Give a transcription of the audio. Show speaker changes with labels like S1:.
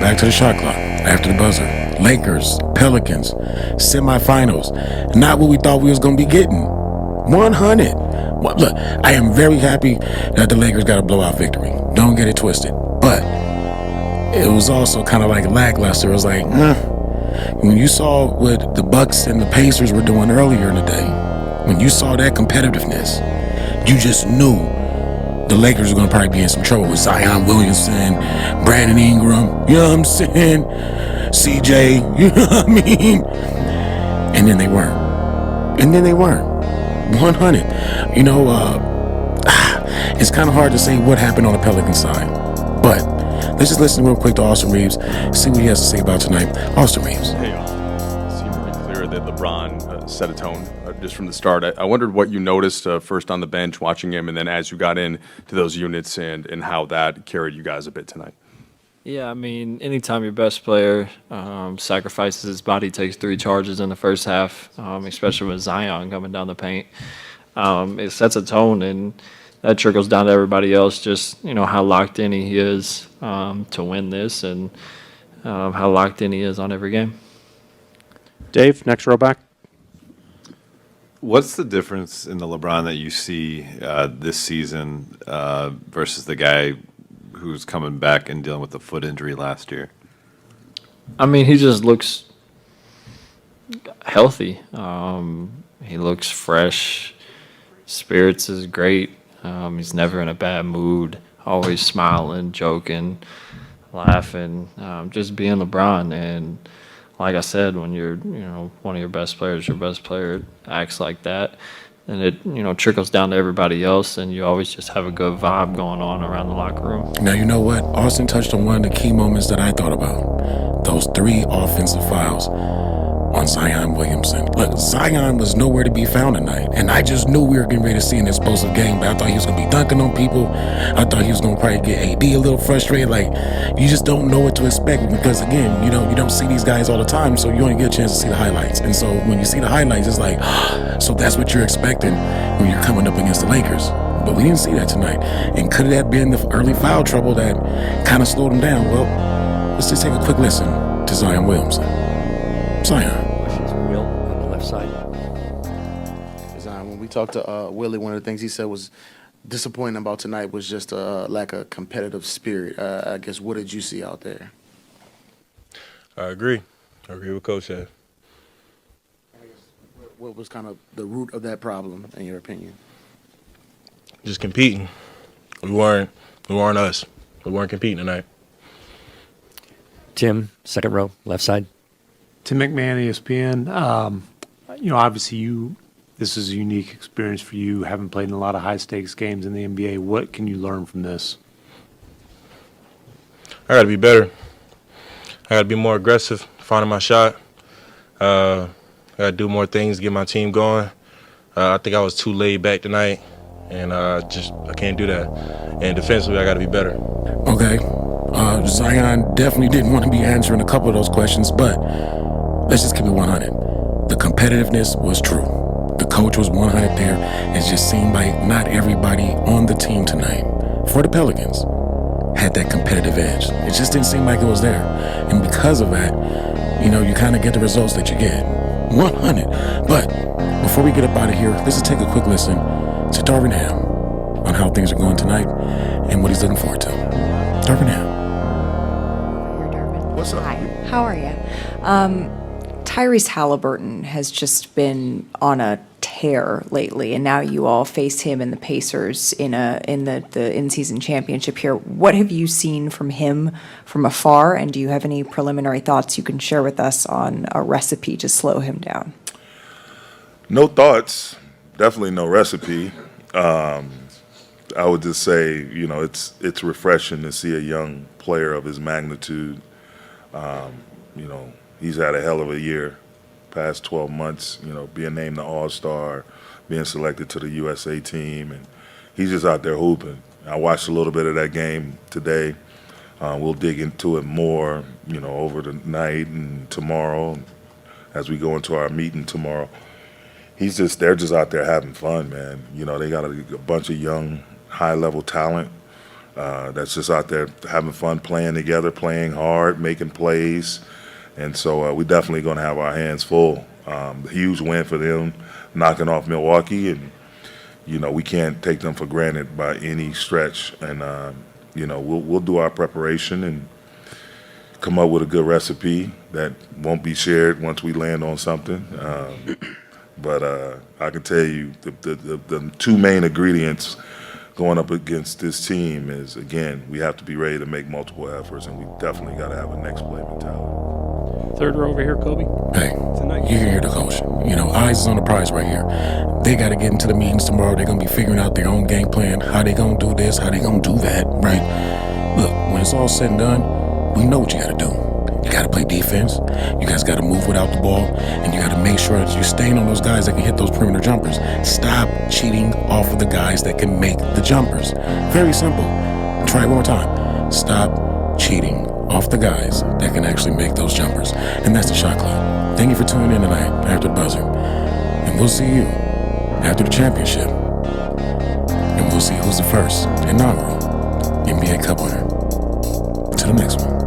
S1: back to the shot clock after the buzzer. Lakers, Pelicans, semifinals. Not what we thought we was going to be getting. 100. Look, I am very happy that the Lakers got a blowout victory. Don't get it twisted. But it was also kind of like lackluster. It was like, when you saw what the Bucks and the Pacers were doing earlier in the day, when you saw that competitiveness, you just knew the Lakers were going to probably be in some trouble with Zion Williamson, Brandon Ingram, you know what I'm saying? CJ, you know what I mean? And then they weren't. 100. You know, it's kind of hard to say what happened on the Pelican side. But let's just listen real quick to Austin Reeves, see what he has to say about tonight. Austin Reeves.
S2: Hey, it seemed pretty clear that LeBron set a tone just from the start. I wondered what you noticed first on the bench watching him, and then as you got in to those units and how that carried you guys a bit tonight.
S3: Yeah, I mean, anytime your best player sacrifices his body, takes 3 charges in the first half, especially with Zion coming down the paint, it sets a tone, and that trickles down to everybody else, just, you know, how locked in he is to win this and how locked in he is on every game.
S4: Dave, next row back.
S5: What's the difference in the LeBron that you see this season versus the guy who's coming back and dealing with the foot injury last year?
S3: I mean, he just looks healthy. He looks fresh. Spirits is great. He's never in a bad mood. Always smiling, joking, laughing. Just being LeBron. And like I said, when you're, you know, one of your best players, your best player acts like that, and it, you know, trickles down to everybody else, and you always just have a good vibe going on around the locker room.
S1: Now, you know what? Austin touched on one of the key moments that I thought about. Those 3 offensive fouls on Zion Williamson. Look, Zion was nowhere to be found tonight, and I just knew we were getting ready to see an explosive game, but I thought he was going to be dunking on people. I thought he was going to probably get AD a little frustrated. Like, you just don't know what to expect because, again, you don't see these guys all the time, so you only get a chance to see the highlights. And so when you see the highlights, it's like, so that's what you're expecting when you're coming up against the Lakers. But we didn't see that tonight. And could it have been the early foul trouble that kind of slowed him down? Well, let's just take a quick listen to Zion Williamson. Zion.
S4: Will on the left side.
S6: Zion, when we talked to Willie, one of the things he said was disappointing about tonight was just a lack of competitive spirit. I guess, what did you see out there?
S7: I agree. I agree with Coach said.
S6: What was kind of the root of that problem, in your opinion?
S7: Just competing. We weren't us. We weren't competing tonight.
S4: Tim, second row, left side.
S8: Tim McMahon, ESPN. You know, obviously this is a unique experience for you, having played in a lot of high-stakes games in the NBA. What can you learn from this?
S7: I got to be better. I got to be more aggressive, finding my shot. I got to do more things, get my team going. I think I was too laid back tonight, and I can't do that. And defensively, I got to be better.
S1: Okay. Zion definitely didn't want to be answering a couple of those questions, but let's just keep it 100. The competitiveness was true. The coach was 100 there. It just seemed like not everybody on the team tonight, for the Pelicans, had that competitive edge. It just didn't seem like it was there. And because of that, you know, you kind of get the results that you get. 100. But before we get up out of here, let's just take a quick listen to Darvin Ham on how things are going tonight and what he's looking forward to. Darvin Ham.
S9: What's up? Hi, how are you? Tyrese Halliburton has just been on a tear lately, and now you all face him and the Pacers in the in-season championship here. What have you seen from him from afar, and do you have any preliminary thoughts you can share with us on a recipe to slow him down?
S10: No thoughts, definitely no recipe. I would just say, you know, it's refreshing to see a young player of his magnitude. You know, he's had a hell of a year, past 12 months, you know, being named the All-Star, being selected to the USA team, and he's just out there hooping. I watched a little bit of that game today. We'll dig into it more, you know, over the night and tomorrow as we go into our meeting tomorrow. They're just out there having fun, man. You know, they got a bunch of young, high-level talent. that's just out there having fun, playing together, playing hard, making plays. And so we definitely going to have our hands full. Huge win for them, knocking off Milwaukee. And, we can't take them for granted by any stretch. And, we'll do our preparation and come up with a good recipe that won't be shared once we land on something. But I can tell you the two main ingredients going up against this team is, again, we have to be ready to make multiple efforts, and we definitely got to have a next play mentality.
S4: Third row over here, Kobe.
S1: Hey, you hear the coach. Eyes is on the prize right here. They got to get into the meetings tomorrow. They're going to be figuring out their own game plan, how they going to do this, how they going to do that, right? Look, when it's all said and done, we know what you got to do. You got to play defense. You guys got to move without the ball. And you got to make sure that you're staying on those guys that can hit those perimeter jumpers. Stop cheating off of the guys that can make the jumpers. Very simple. Try it one more time. Stop cheating off the guys that can actually make those jumpers. And that's the shot clock. Thank you for tuning in tonight after the buzzer. And we'll see you after the championship. And we'll see who's the first inaugural NBA Cup winner. Until the next one.